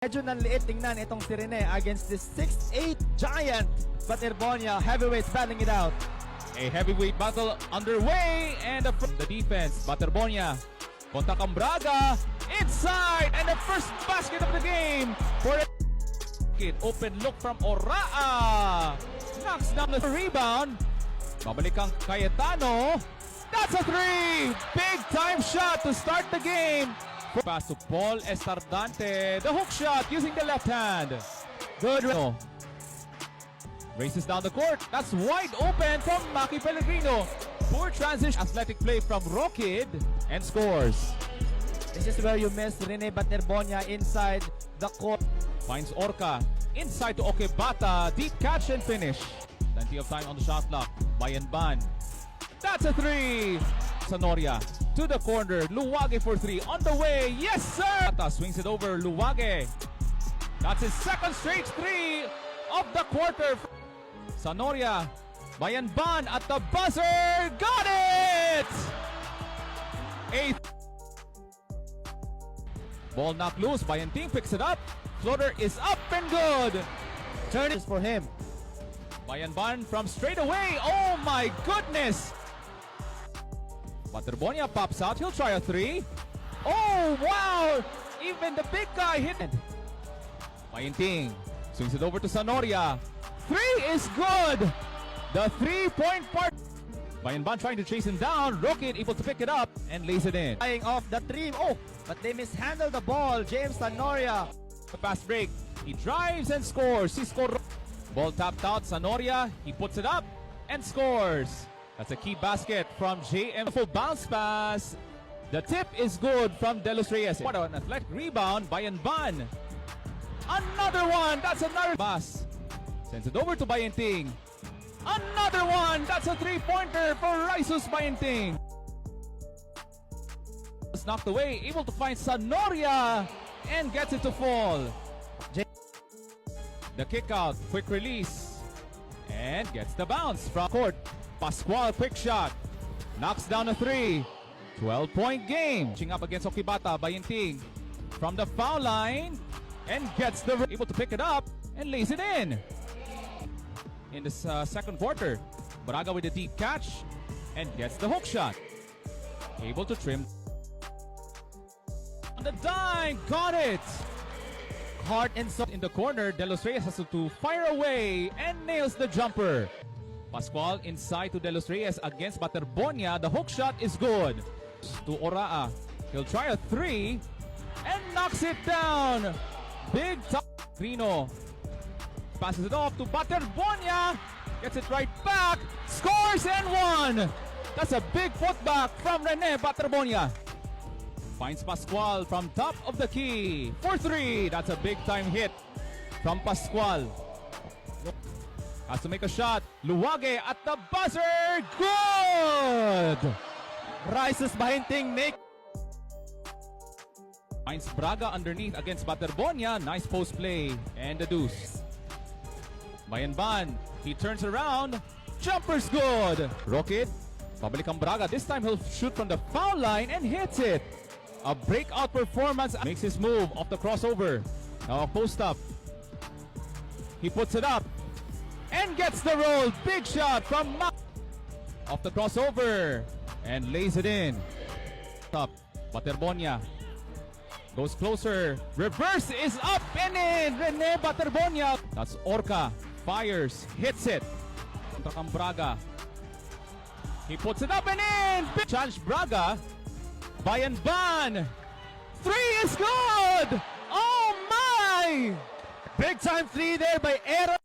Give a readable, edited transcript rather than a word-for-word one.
Medyo nanliit tingnan itong si Rene against this 6'8 giant Baterbonia heavyweights battling it out. A heavyweight battle underway, and the defense, Baterbonia kontra Cambraga, inside, and the first basket of the game for the open look from Oraa, knocks down the rebound, babalik ang Cayetano, that's a three, big time shot to start the game. Pass to Paul Estardante, the hook shot using the left hand, good. Races down the court. That's wide open from Maki Pellegrino. Poor transition. Athletic play from Rockid and scores. This is where you miss Rene Baterbonia inside the court. Finds Orca. Inside to Okebata. Deep catch and finish. Plenty of time on the shot clock. Bayan-Ban. That's a three. Sanoria to the corner. Luwage for three. On the way. Yes, sir. Swings it over. Luwage. That's his second straight three of the quarter. Sanoria, Bayan-Ban at the buzzer, got it! Eighth. Ball knocked loose, Bayanting picks it up, floater is up and good! Turn is for him. Bayan-Ban from straight away, oh my goodness! Baterbonia pops out, he'll try a three. Oh wow! Even the big guy hit it. Bayanting swings it over to Sanoria. Three is good! The three-point part. Bayan-Ban trying to chase him down. Rockid able to pick it up and lays it in. Flying off the three. Oh, but they mishandled the ball. James Sanoria. The fast break. He drives and scores. He scored. Ball tapped out. Sanoria. He puts it up and scores. That's a key basket from JM. Full bounce pass. The tip is good from De Los Reyes. What an athletic rebound. Bayan-Ban. Another one. That's another pass. Sends it over to Bayanting. Another one! That's a three-pointer for Raisus Bayanting. It's knocked away, able to find Sanoria and gets it to fall. The kick out, quick release, and gets the bounce from court. Pascual, quick shot, knocks down a three. 12-point game. Reaching up against Okebata, Bayanting from the foul line and gets the able to pick it up and lays it in. In the second quarter, Braga with a deep catch and gets the hook shot. Able to trim. On the dime, got it! Hard inside in the corner, De Los Reyes has to fire away and nails the jumper. Pascual inside to De Los Reyes against Baterbonia. The hook shot is good. To Oraa. He'll try a three and knocks it down. Big top. Grino passes it off to Baterbonia, gets it right back, scores and one! That's a big putback from Rene Baterbonia. Finds Pascual from top of the key for three. That's a big time hit from Pascual. Has to make a shot. Luwage at the buzzer, good! Raisus Bayanting make. Finds Braga underneath against Baterbonia. Nice post play and the deuce. Bayan-Ban, he turns around, jumper's good. Rockid, pabalik ang Braga. This time he'll shoot from the foul line and hits it. A breakout performance. Makes his move off the crossover. Now post up. He puts it up and gets the roll. Big shot from off the crossover and lays it in. Up, Baterbonia goes closer. Reverse is up and in. Rene Baterbonia. That's Orca. Fires, hits it. Contra Cambraga. He puts it up and in. Big challenge Braga. Bayan-Ban. Three is good. Oh my! Big time three there by Era.